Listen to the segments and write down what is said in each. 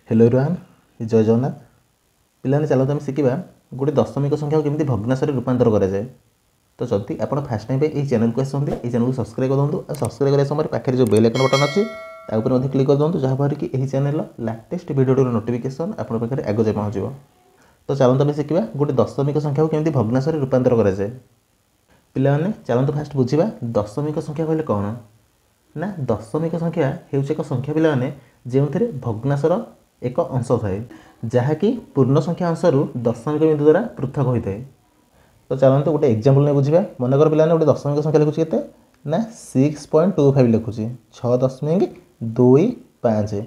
Hello everyone, जय जगन्नाथ। पिलाने चलते आम शिखा गोटे दशमिक संख्या को केମିତି भग्नांशରେ रूपांतर କରାଯାଏ। तो जदि आप फास्ट टाइम ये चैनल को आसते ये चैनल को सब्सक्राइब कर दूँ। सब्सक्राइब करने समय पाखे जो बेल आइकन बटन अच्छी तापर क्लिक कर दूँ, जहाँफल कि यही चैनल लाटेस्ट भिडियो नोटिफिकेशन आप पाखे आगे जाए पहुँच। तो चलते आम शिखा गोटे दशमिक संख्या को केମିତି भग्नांशରେ रूपांतर କରାଯାଏ। पिलाने चलते फास्ट बुझा दशमिक संख्या कहले कौन ना। दशमिक संख्या हूँ एक संख्या पिलाने जो भग्नांशर एक अंश थाए जहाँकि पूर्ण संख्या अंशरू दशमिक बिंदु द्वारा पृथक होता है। तो चलते गोटे एग्जांपल नहीं बुझा। मनकर पिलाने गोटे दशमिक संख्या लिखुची के ना 6.25 लिखुची 6.25।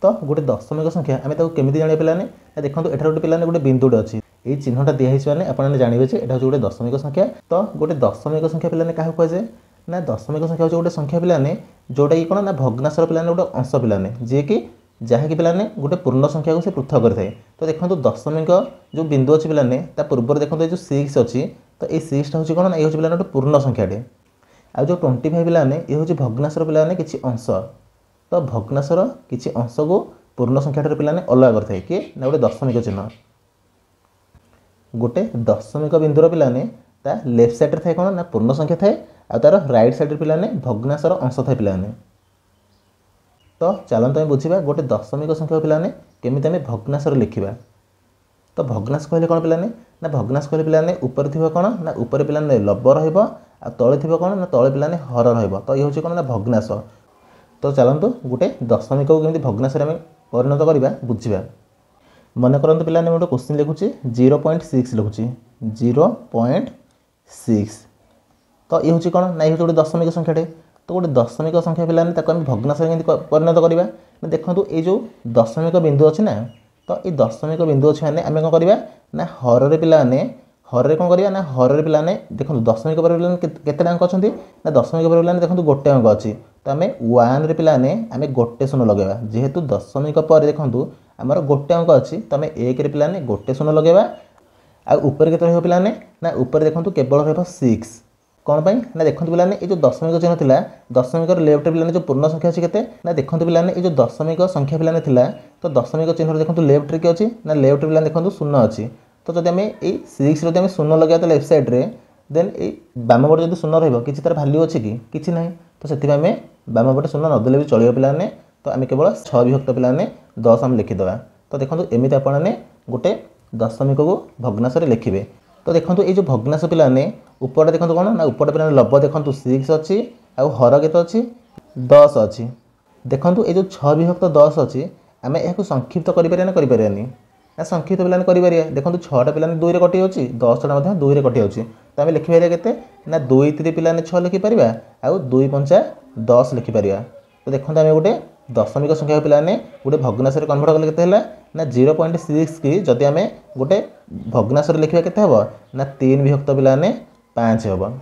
तो गोटे दशमिक संख्या आम केमी जाना पिलाने देखो एठार गोटे पिलाने गोटे बिंदुटे अच्छी ये चिन्हटा दिखाई मैंने आपने जानवे ये गोटे दशमिक संख्या। तो गोटे दशमिक संख्या पिलाने क्या कहुए ना दशमिक संख्या हूँ गोटे संख्या पिलाने जोटा कि कौन ना भग्नांशर पिलाने गोटे अंश पिलाने जी कि जहाँकि पिलाने गोटे पूर्ण संख्या को से पृथक करें। तो देखो दशमिक जो बिंदु अच्छी पिलाने पूर्व देखो ये जो 6 अच्छी तो ये 6 हूँ कौन ना ये पिलाने गोटे पूर्ण संख्याटे। आ जो 25 पिलाने ये हूँ भग्नांशर पिलाने किसी अंश। तो भग्नांशर किसी अंश को पूर्ण संख्या पिलाने अलग करते किए ना गोटे दशमिक चिन्ह। गोटे दशमिक बिंदुर पिलाने ता लेफ्ट साइड थाए कौन ना पूर्ण संख्या थाए आ तार राइट साइड पिलाने भग्नांशर अंश थाए पिलाने। तो चलते आम बुझा गोटे दशमिक संख्या पिलाने केमी आम भग्नांशर लिखा। तो भग्नांश कहले कौन पिलाने ना भग्नांश कहले पिलाने ऊपर थी कौन ना ऊपर पिलाने लब रले थी कौन ना तले पिलाने हर रहा। तो ये हूँ कौन ना भग्नांश। तो चलतु गोटे दशमिक को केमी भग्नांशरे आम परिणत करवा बुझा। मन करते पिलाने गोटे क्वेश्चन लिखुची 0.6 लिखुची 0.6। तो ये हूँ कौन ना ये गोटे दशमिक संख्याटे। तो गोटे दशमिक संख्या पिलाने आम भग्नांशरे परिणत करवा। देखो ये जो दशमिक बिंदु अच्छी ना तो ये दशमिक बिंदु अच्छी मैंने आम कौन करवा ना हर पिलाने हर कौन करवा ना हर पिलाने देखो दशमिक पर केते अंक अच्छा ना दशमिक पर पिलाने देखो गोटे अंक अच्छी। तो आम 1 पिलाने आम गोटे शून्य लगेगा जेहेतु दशमिक पर देखूँ आमर गोटे अंक अच्छी। तो आम 1 पिलाने गोटे शून्य लगेगा आ ऊपर के पिलाने ना ऊपर देखो केवल रहा 6 कौन पाई ना देखो पिलाने ये जो दशमिक चिन्ह थिला दशमिक लेफ्ट पिलाने जो पूर्ण संख्या अच्छी केते ना देखो पिलाने ये जो दशमिक संख्या पिलाने थिला तो दशमिक चिन्ह देखो लेफ्ट रे कि अच्छी ना लेफ्ट पिलाने देखो शून्य अच्छी। तो जब आम ये 6 रे शून्य लगे तो लेफ्ट साइड रे देन ये बाम पटे जो शून्य रही किसी तार भैल्यू अच्छी कि ना। तो से आम बाम पटे शून्य नदेले भी चलो पिलाने। तो आम केवल 6 विभक्त पिलाने 10 आम लिखिदेवा। तो देखो एमती आपने गोटे दशमिक को भग्नांशरे लिखिए। तो देखो ये जो भग्नांश पिलाने ऊपर देखो कौन ना ऊपर पिलाने लब देखो 6 अच्छी आउ हर केत अच्छी 10 अच्छी। देखो ये जो 6 विभक्त 10 अच्छी आम यह संक्षिप्त करें ना संक्षिप्त पिलाने करें। देखो 6टा पिलाने 2 रे कटि जाऊँगी 10टा 2 रे कटि जाऊँगी। तो आम लिखिपर के ना 2 3 पिलाने 6 लिखिपर आउ 2 5 10 लिखिपर। तो देखो आम गोटे दशमिक संख्या पिलाने गोटे भग्नांशरे कन्वर्ट कले केते ना 0.6 की जदि आम गोटे भग्नांशरे लिखा केते हम ना 3 विभक्त पिलाने 5 हम।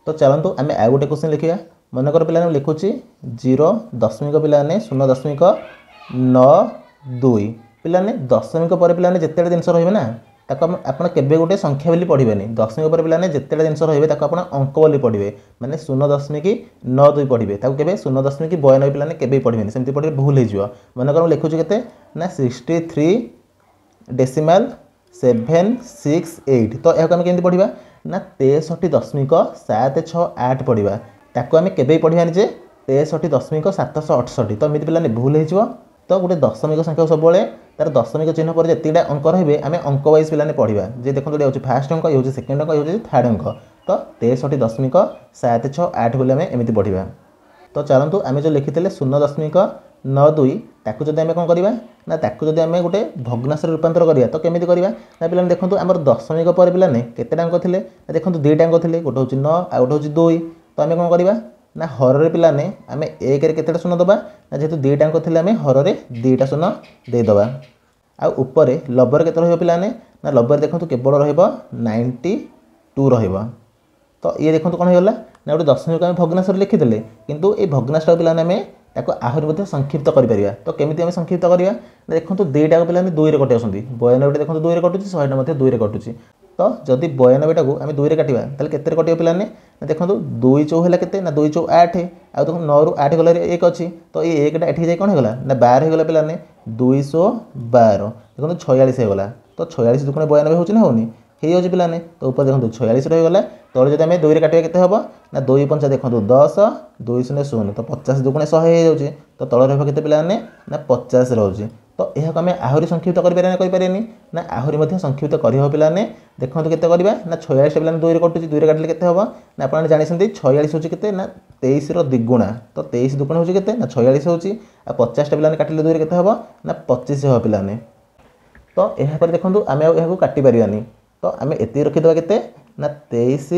तो चलतु आम आ गोटे क्वेश्चन लिखा। मनकर पिलाने लिखुची 0 दशमिक पिलाने 0.92 पिलाने दशमिक पर पिलाने जिते जिनस रही ना आपड़ केवे गोटे संख्या बोली पढ़े दशमिक पर पिलाने जिते जिनस रही आप अंक बोली पढ़े माने 0.92 पढ़े के 0.92 पिलाने केवे पढ़े सेमती पढ़े भूल हो। मनकर लिखुची के ना 63.768। तो यह आम केमी पढ़ा ना 63.768 पढ़ा ताको आम केवे पढ़ानी जे 63.768। तो एमती पिलाने भूल हो। तो गोटे दशमिक संख्या सब तार दशमिक चिन्ह पर जितने अंक रही आम अंक वाइज पिलाने पढ़ा जे देखो ये हूँ फास्ट अंक ये हूँ सेकेंड अंक ये हूँ थर्ड अंक। तो 63.768 बोले आम एमती पढ़ा। तो चलतु आम जो लिखी 0.92 ताकू जब आम कौन करवा ना ताकू जब आम गोटे भग्नांशरे रूपांतर करवा तो केमी करवा ना पिलाने देखो आम दशमिक पर पिलाने केते अंक थे देखो 2टा अंक थे गोटे हूँ 9 आ गोटे हूँ 2। तो आम कौन करवा ना हर पिलाने आम 1 रे केतेटा शून्य दबा ना जेहेतु 2टा अंक थे आम हर 2टा शून्य देदेबा। आ ऊपर लबर केते रहिबो पिलाने ना लबर देखो केवल रहिबो 92 रहिबो। तो ये देखो कौन होगा ना गोटे दशमिक आम भग्नांशरे लिखिदेले किंतु ये भग्नांशटा पिलाने आम ताको आहरी मध्य संक्षिप्त करें। तो केमी आम संक्षिप्त करवा देखो 2टा पिलाने 2 रे कटि आसती 92 देखो 2 रे कटुची 100टा 2 रे कटुची। तो जदि 92 टाक आम 2 रे काटिबा ताले केते कटियो पिलाने देखो 2 चौ है केते ना 2 चौ 8 आ देखो 9 रु 8 गला 1 अच्छी तो ये 1टा एठी जाई कोन हो गला ना 12 हो गला पिलाने 212 देखो 46 हो गला तो 46 दुगुणे 92 होची ना होनी हे होची पिलाने तो ऊपर देखो 46 रही गला तले जदि आम 2 रे काटिबा केते हबो ना 2 5 देखो 10 2 0 तो 50 दुगुणे 100 हो जाउची तो तले रहबो केते पिलाने ना 50 रहउची तो यह आम आहरी संक्षिप्त करें ना आहरी संक्षिप्त करहब पिलाने देखो केते करवा ना 46 पिलाने 2 रे कटुची 2 रे काटिले केते हबो ना आपन जानिसंती 46 होची केते ना 23 रो द्विगुणा तो 23 दुगुण होची केते ना 46 होची आ 50 टा पिलाने काटिले 2 रे केते हबो ना 25 हो पिलाने तो यह पर देखंतु आमे यहाको काटि परियानी तो आमे एति रखिदवा केते ना 23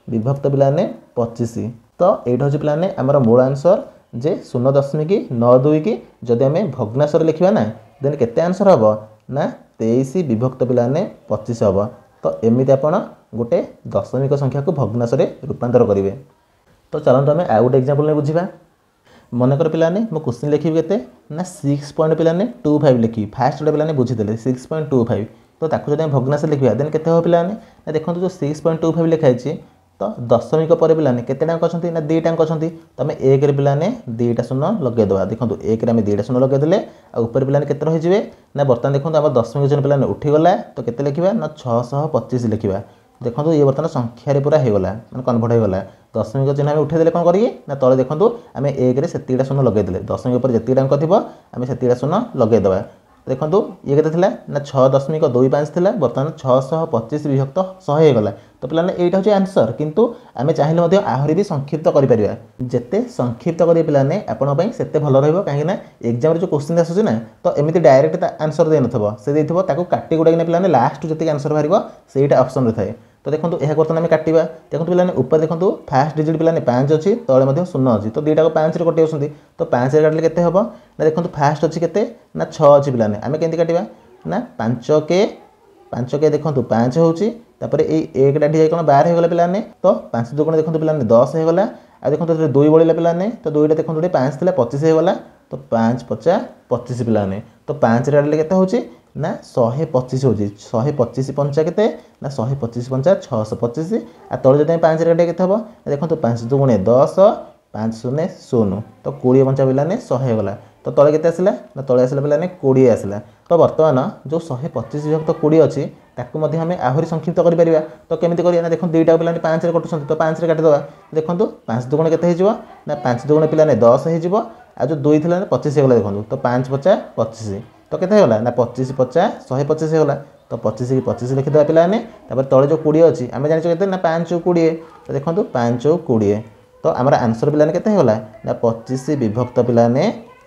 विभक्त पिलाने 25 तो एटा होची पिलाने हमर मूल आंसर जे 0.92 की जदि आमे भग्नांशर लिखिबा ना देन केते आंसर हबो ना 23 विभक्त पिलाने 25 हबो तो एमिति आपण गोटे दशमिक संख्या को भग्नांशरे रूपांतर करिवे तो चलंतु आमे आ गोटे एग्जांपल ने बुझिबा मनकर पिलाने मो क्वेश्चन लिखिबे केते ना 6 पॉइंट पिलाने 25 लिखि फास्ट गोटे पिलाने बुझी देले 6.25 तो ताकू जदि भग्नांश लिखिबा देन केते हो पिलाने ना देखंतु जो 6.25 लिखाइ छी तो दशमिक पर पिलाने केते टांक अछंती ना 2 टांक अछंती तो आमे 1 रे पिलाने 2टा शून्य लगे दवा देखंतु 1 रे आमे 2टा शून्य लगे देले आ ऊपर पिलाने केते रहि जिवे ना बर्तमान देखंतु हम दशमिक जन पिलाने उठी गला तो केते लिखिबा ना 625 लिखिबा देखंतु ये बर्तमान संख्या रे पूरा हे गला माने कन्वर्ट हे गला दशमिक चिन्ह आमे उठे देले कोन करिए ना तळे देखंतु आमे 1 रे सेतिटा शून्य लगे देले दशमिक पर जेतिटा अंक थिबो आमे सेतिटा शून्य लगे दवा देखो ये के ना 6.25 थिला बर्तमान 625 विभक्त 100 हो गला तो पिलाने एटा होची आंसर किंतु आमे चाहिले मध्ये आहरी भी संक्षिप्त करि परिबा जेते संक्षिप्त करि पिलाने आपण पई सेते भलो रहइबो काहे ना एग्जाम रे जो क्वेश्चन आसुची ना तो एमिति डायरेक्ट आंसर दे नथबो से देथिबो ताको काटि गुडा ने पिलाने लास्ट जेते आंसर बारिबो सेटा ऑप्शन रे थाए तो देखो यह बर्तमान आम काटिबा देखो पिलाने ऊपर देखो फास्ट डिजिट पिलाने 5 अच्छी तले मध्ये 0 अच्छी तो दुईटा को 5 रे कटि आउसंती तो 5 रे काटले केते हबो ना देखो फास्ट अच्छी केते ना 6 अच्छी पिलाने आमे केंति काटिबा ना 5 के देखो 5 होची तापर ए 1 डाठी जाय कोन 12 हो गला पिलाने तो 5 दुगुण देखो पिलाने 10 हो गला आ देखो तो 2 बळिला पिलाने तो 2टा देखो 5 थिला 25 हो गला तो 5 50 25 पिलाने तो 5 रे काटले केते होची ना 125 होची 125 पंचा केते ना 125 पंचा 625 आ तळे जते 5 रे काटे केते हबो देखो तो 5 दुगुणे 10 5 0 0 तो 20 पंचा पिलाने 100 हो गला तो तळे केते आसिला ना तळे आसिला पिलाने 20 आसिला तो वर्तमान जो 125 विभक्त 20 अछि ताकू मध्ये हमें आहुरी संक्षिप्त करि परिबा तो केमिति करिया ना देखो दुईटा पिलाने 5 रे कटुसंती तो 5 रे काटि दवा देखो 5 दुगुणे केते हे जिवो ना 5 दुगुणे पिलाने 10 हे जिवो आ जो 2 थिला 25 हो गला देखो तो 5 50 25 तो केते होला ना 25 50 125 होला तो 25 की 25 लिखि दवा पिलाने तापर तळे जो 20 अछि आमे जानि केते ना 5 20 तो देखंतु 5 20 तो हमर आंसर पिलाने केते होला ना 25 विभक्त पिलाने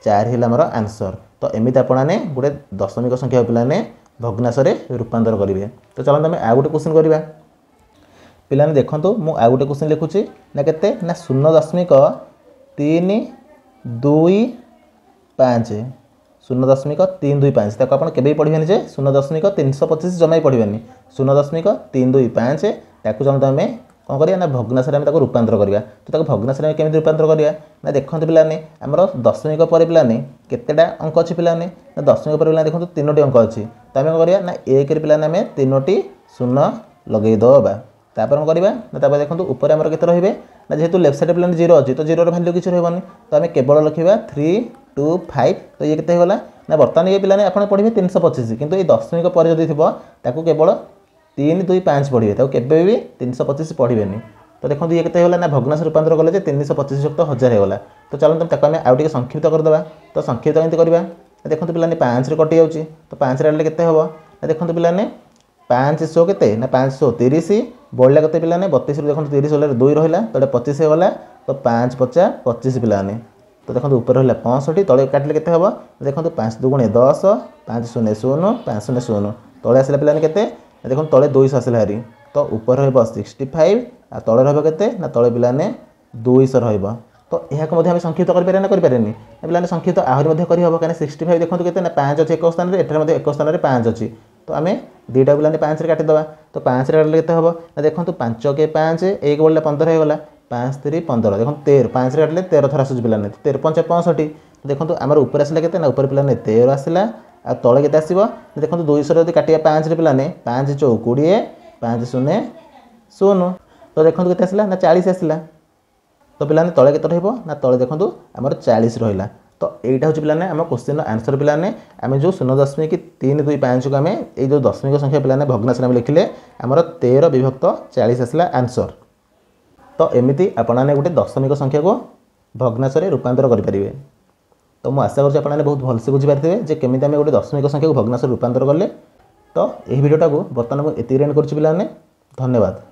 4 हिला हमर आंसर तो एमिति आपणाने गुडे दशमिक संख्या पिलाने भग्नांश रे रूपांतर करिवे तो चलंत हम आ गुटे क्वेश्चन करिवा पिलाने देखंतु मु आ गुटे क्वेश्चन लिखुची ना केते ना 0.325 0.325 ताको आपण केबे पढिबेनी जे 0.325 जमाई पढिबेनी 0.325 ताको जम तमे कोन करिया ना भग्नांश रे हम ताको रूपांतर करिया तो ताको भग्नांश रे केमिति रूपांतर करिया ना देखंतु पिलाने हमर दशमिक पर पिलाने केतेडा अंक अछि पिलाने ना दशमिक पर पिलाने देखंतु 3टी अंक अछि त हम करिया ना 1 रे पिलाने हम 3टी शून्य लगेई दबा तापर हम करिया ना तापर देखंतु ऊपर हमर केते रहिबे ना जेहेतु लेफ्ट साइड पिलाने 0 अछि तो 0 रो वैल्यू किछ रहबनी तो हम केवल लिखिबा 3 2 5 तो ये केते होला ना वर्तमान ये पिलाने आपण पढिबे 325 किंतु ये दशमिक पर जदी थिबो ताको केवल 3 2 5 पढिबे ताको केबे भी 325 पढिबेनी तो देखो ये केते होला ना भग्नांश रूपांतर कले जे 325 युक्त 1000 हे होला तो चलन तुम ताको हम आउ टिके संक्षिप्त कर देबा तो संक्षिप्त केंति करबा देखो पिलाने 5 रे कटि जाउची तो 5 रे आले केते हबो ना देखो पिलाने 500 केते ना 530 बोलला केते पिलाने 32 रे देखो 30 होला 2 रहला तो 25 हे होला तो 5 50 25 पिलाने तो देखो ऊपर रहला 65 तळे काटले केते हबो देखो 5 दुगुणे 10 5 0 0 5 0 0 तळे आसला पिलाने केते देखो तळे 200 आसला हरी तो ऊपर रहबो 65 आ तळे रहबो केते ना तळे पिलाने 200 रहबो तो एहा को मध्ये हम संक्षिप्त कर पारे ना कर पारेनी पिलाने संक्षिप्त आहुरी मध्ये करि हबो काने 65 देखो केते ना 5 अछि एक स्थान रे एठरे मध्ये एक स्थान रे 5 अछि तो आमे दुईटा पिलाने 5 रे काटि दबा तो 5 रे काटले केते हबो ना देखो 5 के 5 1 बोलले 15 हे गला 5 3 15 देखो 13 5 रे काटले 13 थरा सुज पिलाने 13 5 65 देखो हमर ऊपर आसला केते ना ऊपर पिलाने 13 आसला आ तळे केते आसीबो देखो 200 रे काटिया 5 रे पिलाने 5 4 20 5 शून्य 0। तो देखो के आसला ना 40 आसला। तो पे तले के ना तले देखो आम 40 रहा। तो यहाँ हूँ पे आम क्वेश्चन आंसर पे आम जो 0.325 को आम ये जो दशमिक संख्या पे भग्नांश लिखिले आमर 13 विभक्त 40 आसला आंसर। तो एमती आपने गोटे दशमिक संख्या को भग्नांश रूपांतर करेंगे। तो मुझे आशा करुँच आपने बहुत भलसे बुझीपारे जे केमी आम गोटे दशमिक संख्या को भग्नांश रूपांतर कले। तो यही भिडियोटा को बर्तमान मुझे एंड कर। धन्यवाद।